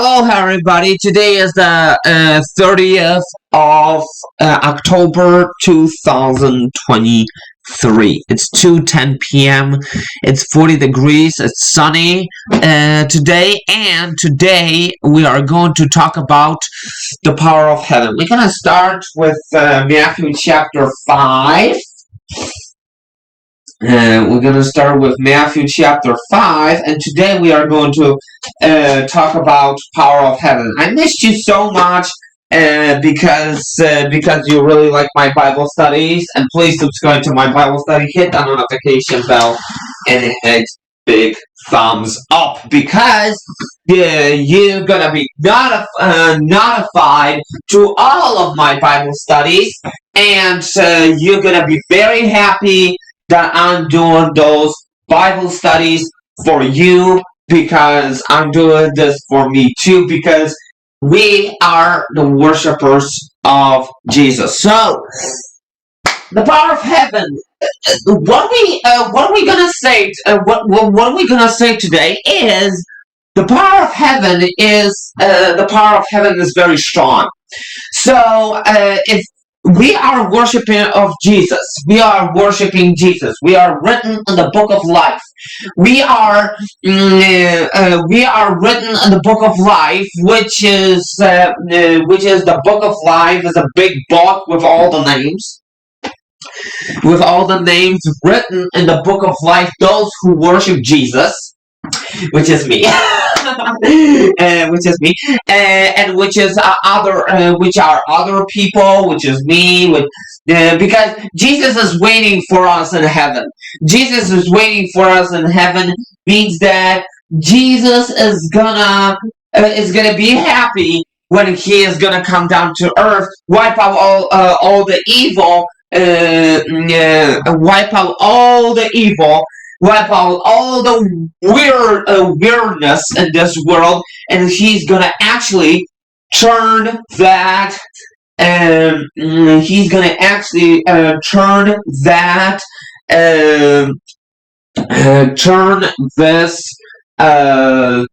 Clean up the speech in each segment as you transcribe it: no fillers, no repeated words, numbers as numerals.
Hello, everybody. Today is the 30th of October 2023. It's 2:10 p.m. It's 40 degrees. It's sunny today, and today we are going to talk about the power of heaven. We're going to start with Matthew chapter 5. We're going to start with Matthew chapter 5, and today we are going to talk about power of heaven. I missed you so much because you really like my Bible studies, and please subscribe to my Bible study, hit the notification bell, and hit big thumbs up because you're gonna be notified to all of my Bible studies, and you're gonna be very happy that I'm doing those Bible studies for you, because I'm doing this for me too, because we are the worshipers of Jesus. So, the power of heaven. What are we gonna say? What are we gonna say today is the power of heaven is very strong. So, if we are worshiping of Jesus, we are worshiping Jesus. We are written in the book of life. We are written in the book of life, which is the book of life is a big book with all the names. With all the names written in the book of life, those who worship Jesus, which is me, and which are other people, which is me, because Jesus is waiting for us in heaven. Jesus is waiting for us in heaven means that Jesus is gonna be happy when he is gonna come down to earth, wipe out all the evil, wipe out all the evil, wipe out all the weirdness in this world, and he's gonna actually turn that. He's gonna actually turn that. Turn this earth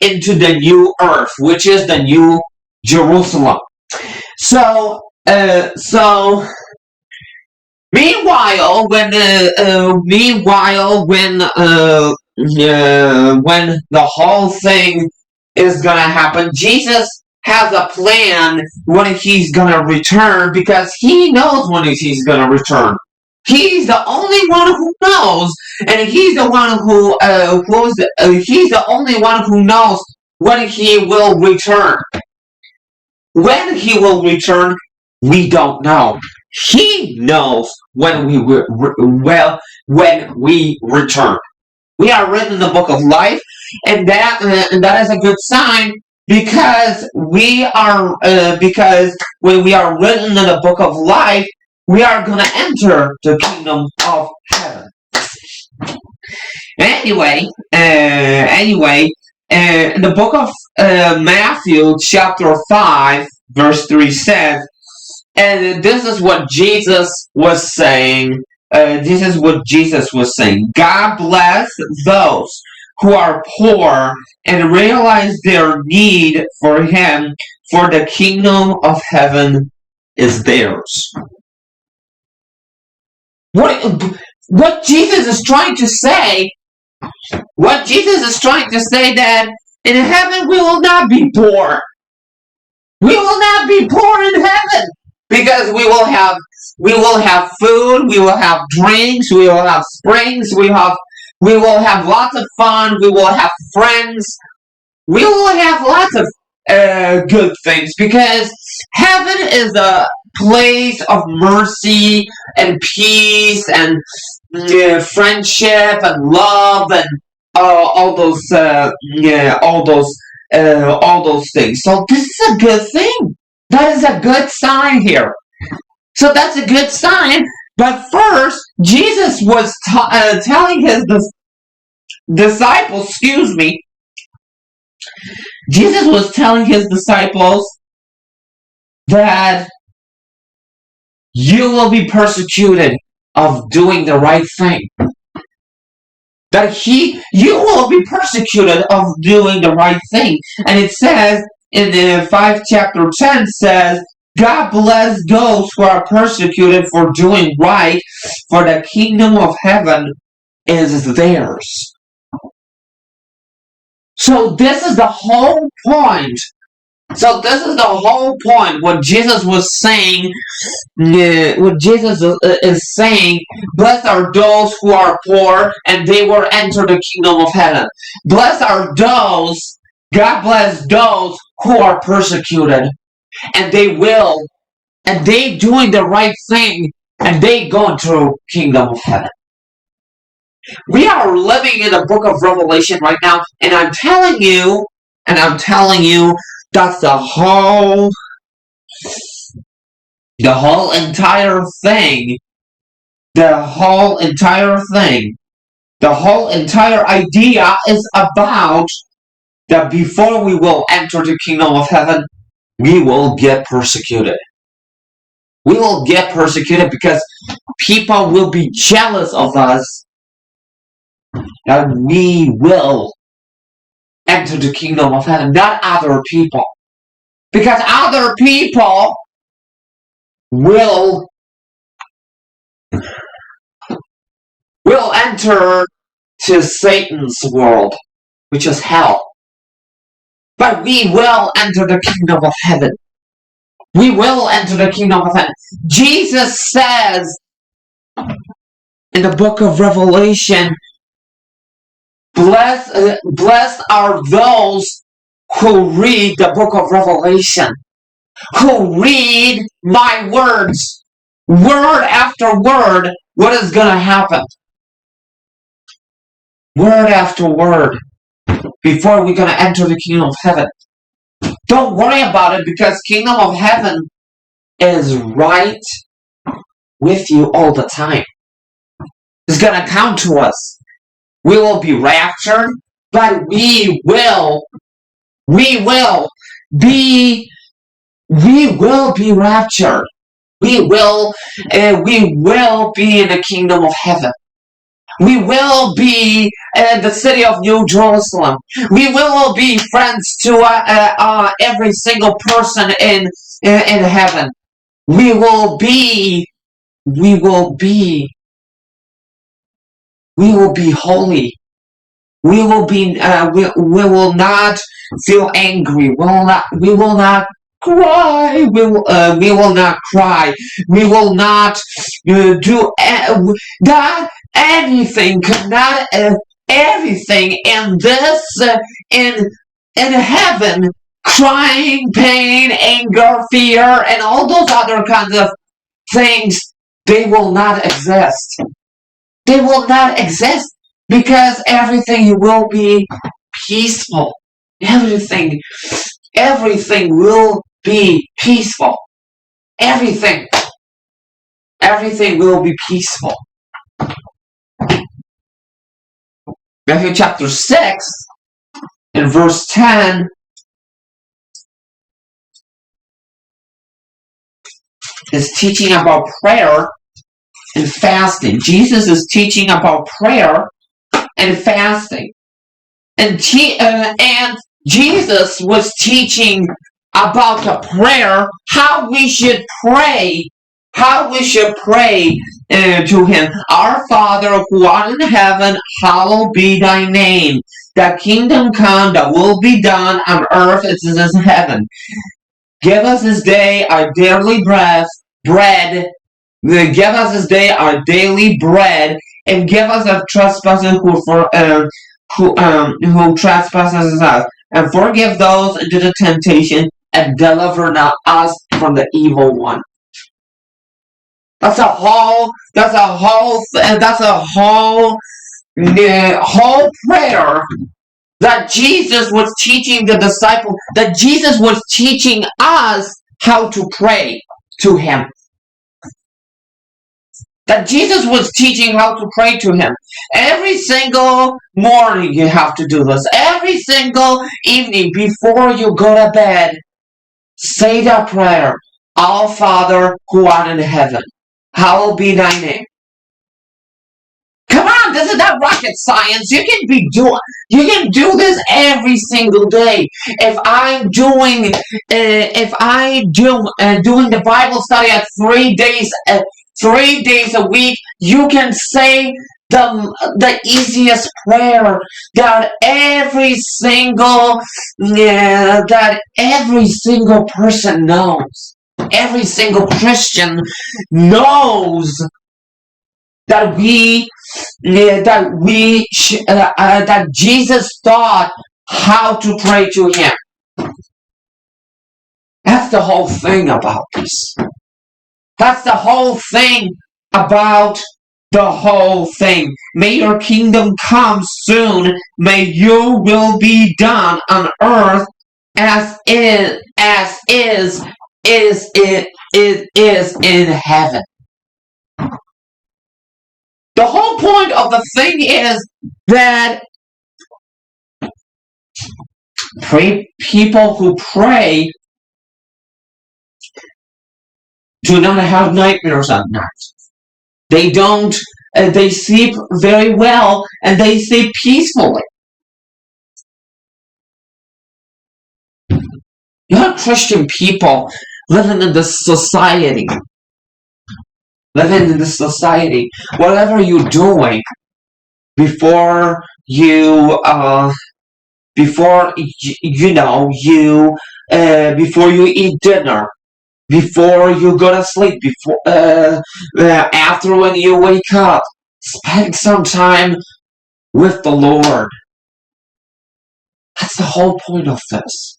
into the new earth, which is the new Jerusalem. So. Meanwhile, when the whole thing is gonna happen, Jesus has a plan when he's gonna return, because he knows when he's gonna return. He's the only one who knows, and he's the only one who knows when he will return. When he will return, we don't know. He knows when we return. We are written in the book of life, and that is a good sign, because because when we are written in the book of life, we are gonna enter the kingdom of heaven. Anyway, in the book of Matthew, chapter 5, verse 3 says, and this is what Jesus was saying. God bless those who are poor and realize their need for Him, for the kingdom of heaven is theirs. What Jesus is trying to say? What Jesus is trying to say, that in heaven we will not be poor. We will not be poor in heaven, because we will have food, we will have drinks, we will have springs, we will have lots of fun, we will have friends, we will have lots of good things, because heaven is a place of mercy and peace and friendship and love and all those things. So this is a good thing. That is a good sign here. So that's a good sign. But first, Jesus was telling his disciples, Jesus was telling his disciples that you will be persecuted of doing the right thing. that you will be persecuted of doing the right thing. And it says in the 5 chapter 10 says, God bless those who are persecuted for doing right, for the kingdom of heaven is theirs. So this is the whole point. What Jesus was saying. What Jesus is saying, blessed are those who are poor, and they will enter the kingdom of heaven. Blessed are those, God bless those who are persecuted, and they doing the right thing, and they go into the kingdom of heaven. We are living in the book of Revelation right now, and I'm telling you, that's the whole entire thing, the whole entire idea is about that before we will enter the kingdom of heaven, we will get persecuted. We will get persecuted because people will be jealous of us, that we will enter the kingdom of heaven, not other people. Because other people will enter to Satan's world, which is hell. But we will enter the kingdom of heaven. We will enter the kingdom of heaven. Jesus says in the book of Revelation, blessed are those who read the book of Revelation, who read my words, word after word, what is going to happen. Word after word, before we're going to enter the kingdom of heaven. Don't worry about it, because kingdom of heaven is right with you all the time. It's going to come to us. We will be raptured, but we will be raptured. We will be in the kingdom of heaven. We will be in the city of New Jerusalem. We will be friends to every single person in heaven. We will be holy. We will not feel angry. We will not cry. We will not cry. We will not do that. Anything cannot. Everything in this in heaven, crying, pain, anger, fear, and all those other kinds of things, they will not exist. They will not exist, because everything will be peaceful. Everything will be peaceful. Everything will be peaceful. Matthew chapter 6, in verse 10, is teaching about prayer and fasting. Jesus is teaching about prayer and fasting. And Jesus was teaching about the prayer, how we should pray to Him. Our Father who art in heaven, hallowed be thy name. Thy kingdom come, thy will be done on earth as it is in heaven. Give us this day our daily bread. Give us this day our daily bread, and give us our trespasses who trespasses us, and forgive those into the temptation, and deliver not us from the evil one. That's a whole prayer that Jesus was teaching the disciples, that Jesus was teaching us how to pray to Him. That Jesus was teaching how to pray to Him. Every single morning you have to do this. Every single evening before you go to bed, say that prayer. Our Father who art in heaven, hallowed be thy name. Come on, this is not rocket science. You can do this every single day. If I do doing the Bible study at 3 days a week, you can say the easiest prayer that every single person knows. Every single Christian knows that that Jesus taught how to pray to Him. That's the whole thing about this. That's the whole thing about the whole thing. May your kingdom come soon. May your will be done on earth as it is in heaven. The whole point of the thing is that people who pray do not have nightmares at night. They don't. They sleep very well and they sleep peacefully. You have Christian people living in this society. Whatever you're doing before you eat dinner, before you go to sleep, after when you wake up, spend some time with the Lord. That's the whole point of this.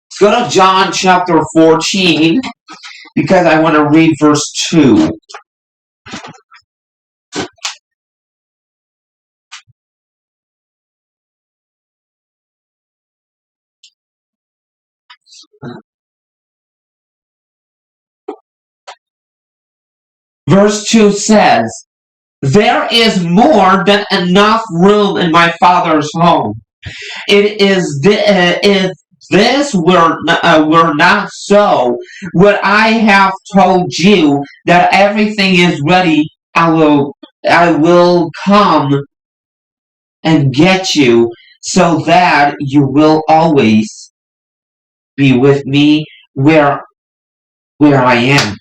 Let's go to John chapter 14, because I want to read verse 2. Verse 2 says, "There is more than enough room in my Father's home. If this were not so, would I have told you that everything is ready? I will come and get you, so that you will always be with me where I am."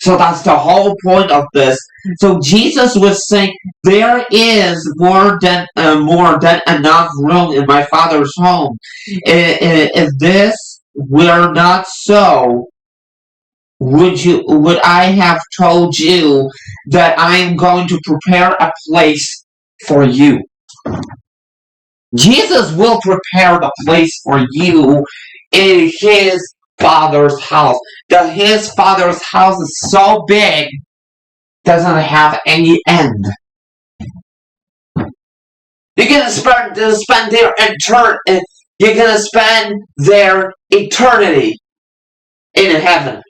So that's the whole point of this. So Jesus was saying, there is more than enough room in my Father's home. If this were not so, would I have told you that I am going to prepare a place for you? Jesus will prepare the place for you in His Father's house. His Father's house is so big, doesn't have any end. You're gonna spend their eternity in heaven.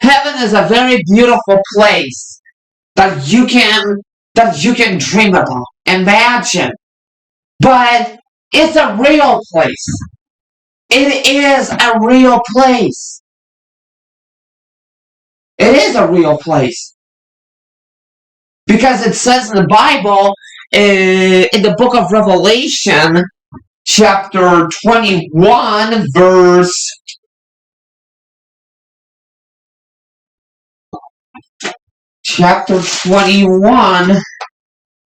Heaven is a very beautiful place that you can dream about, imagine, but it's a real place. It is a real place. It is a real place. Because it says in the Bible, in the book of Revelation, chapter 21,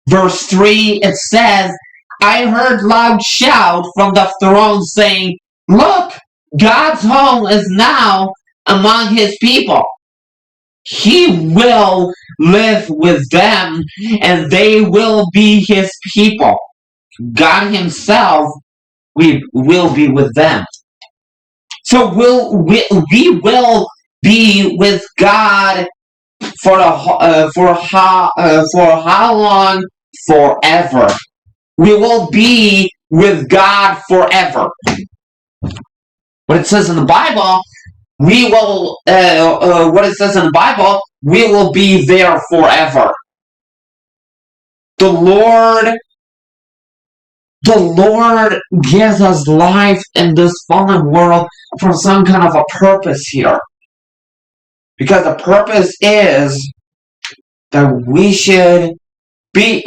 verse 3, it says, "I heard loud shout from the throne saying, 'Look, God's home is now among His people. He will live with them, and they will be His people. God Himself will be with them.'" So we will be with God for how long? Forever. We will be with God forever. What it says in the Bible, we will be there forever. The Lord gives us life in this fallen world for some kind of a purpose here. because the purpose is that we should be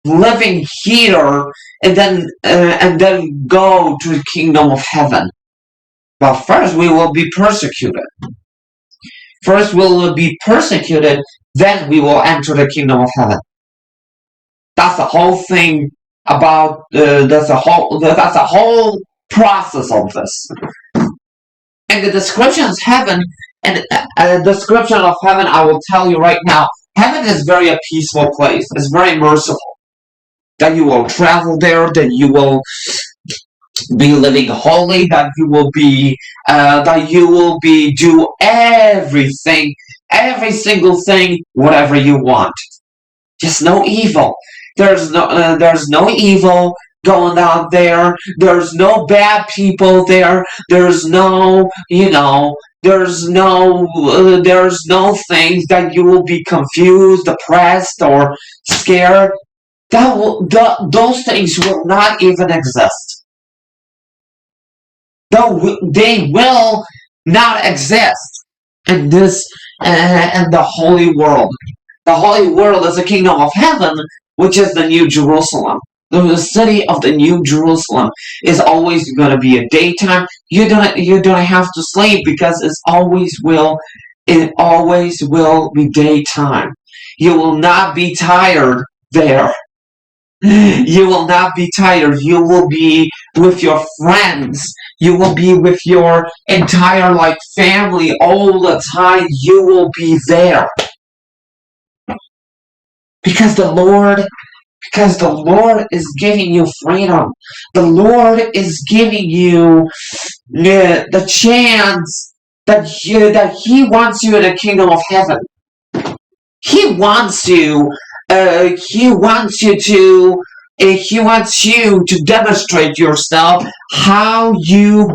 living here and then go to the kingdom of heaven. But first we will be persecuted. First we will be persecuted, then we will enter the kingdom of heaven. That's the whole thing about that's the whole process of this. And the description of heaven, and description of heaven, I will tell you right now, heaven is very a peaceful place. It's very merciful. That you will travel there, that you will be living holy, that you will be do everything, every single thing, whatever you want. Just no evil. There's no evil going out there. There's no bad people there. There's no there's no things that you will be confused, depressed, or scared. Those things will not even exist. They will not exist in this in the holy world. The holy world is the kingdom of heaven, which is the New Jerusalem. The city of the New Jerusalem is always going to be a daytime. You don't have to sleep because it always will be daytime. You will not be tired there. You will not be tired. You will be with your friends. You will be with your entire family all the time. You will be there. Because the Lord is giving you freedom. The Lord is giving you the chance that He wants you in the kingdom of heaven. He wants you. He wants you to demonstrate yourself how you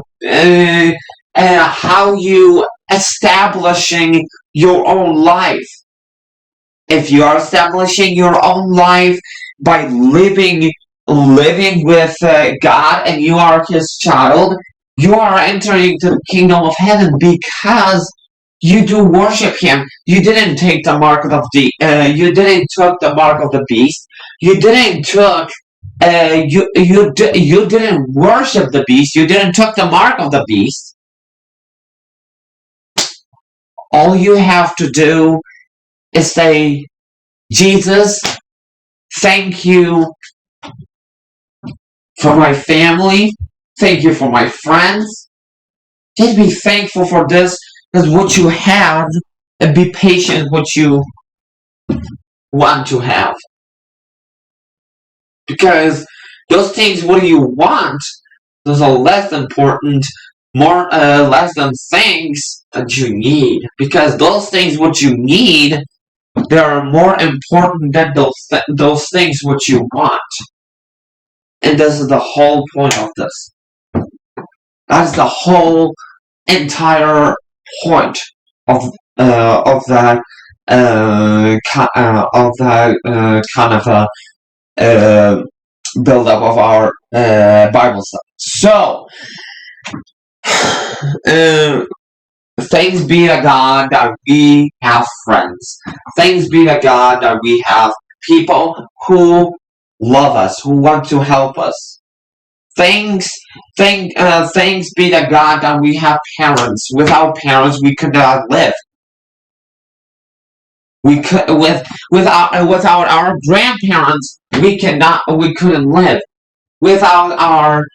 establishing your own life. If you are establishing your own life by living with God and you are His child, you are entering to the kingdom of heaven because you do worship Him. You didn't take the mark of the you didn't took the mark of the beast. You didn't took you didn't worship the beast. You didn't took the mark of the beast. All you have to do is say, Jesus, thank you for my family. Thank you for my friends. Just be thankful for this, because what you have, and be patient what you want to have. Because those things what you want, those are less important, less than things that you need. Because those things what you need, they are more important than those things what you want. And this is the whole point of this. That's the whole entire point of that kind of a build up of our Bible study. So, thanks be to God that we have friends. Thanks be to God that we have people who love us, who want to help us. Thanks be to God that we have parents. Without parents, we could not live. We could without our grandparents, we couldn't live. Without our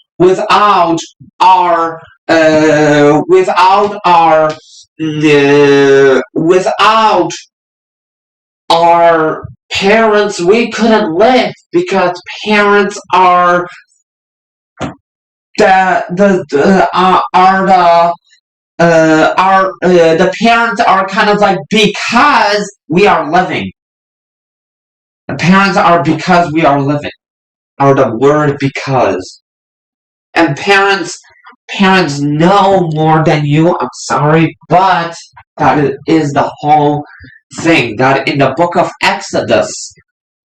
parents, we couldn't live, because parents are the parents are kind of like because we are living. The parents are because we are living, or the word because. And parents know more than you. I'm sorry, but that is the whole thing. That in the book of Exodus,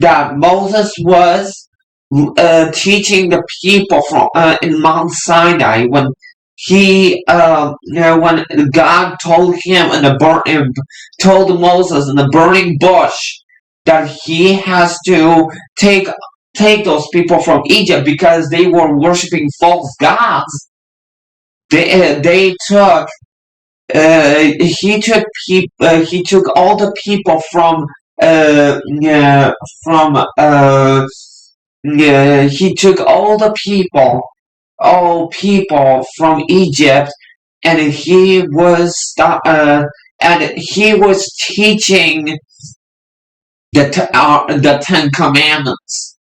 that Moses was teaching the people from in Mount Sinai, when when God told him told Moses in the burning bush that he has to take those people from Egypt because they were worshiping false gods. They took he took all the people he took all people from Egypt, and he was teaching the Ten Commandments.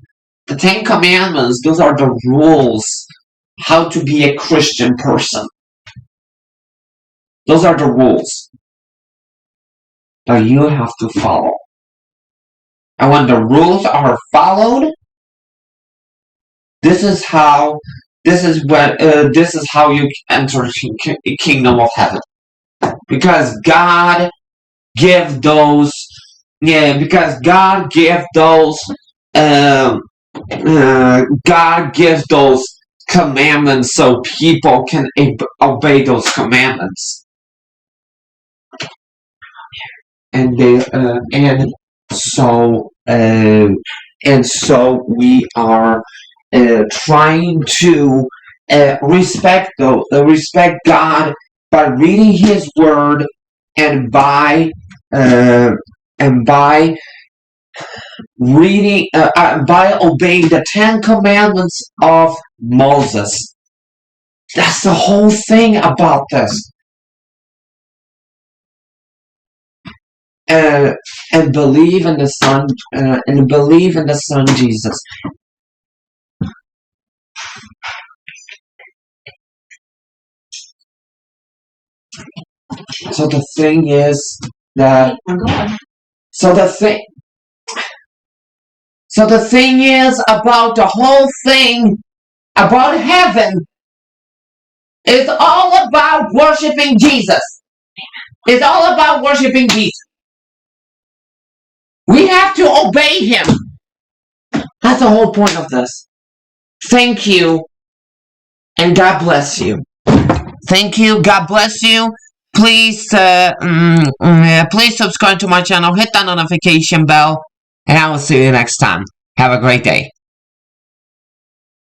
The Ten Commandments, those are the rules how to be a Christian person. Those are the rules that you have to follow. And when the rules are followed, this is how you enter the kingdom of heaven. Because God give those God gives those commandments so people can obey those commandments. And so we are trying to respect God by reading His Word and by reading by obeying the Ten Commandments of Moses. That's the whole thing about this. And believe in the Son Jesus. So the thing is that so the thing is about the whole thing about heaven. It's all about worshiping Jesus. It's all about worshiping Jesus. We have to obey Him. That's the whole point of this. Thank you, and God bless you. Thank you. God bless you. Please, please subscribe to my channel. Hit that notification bell, and I will see you next time. Have a great day.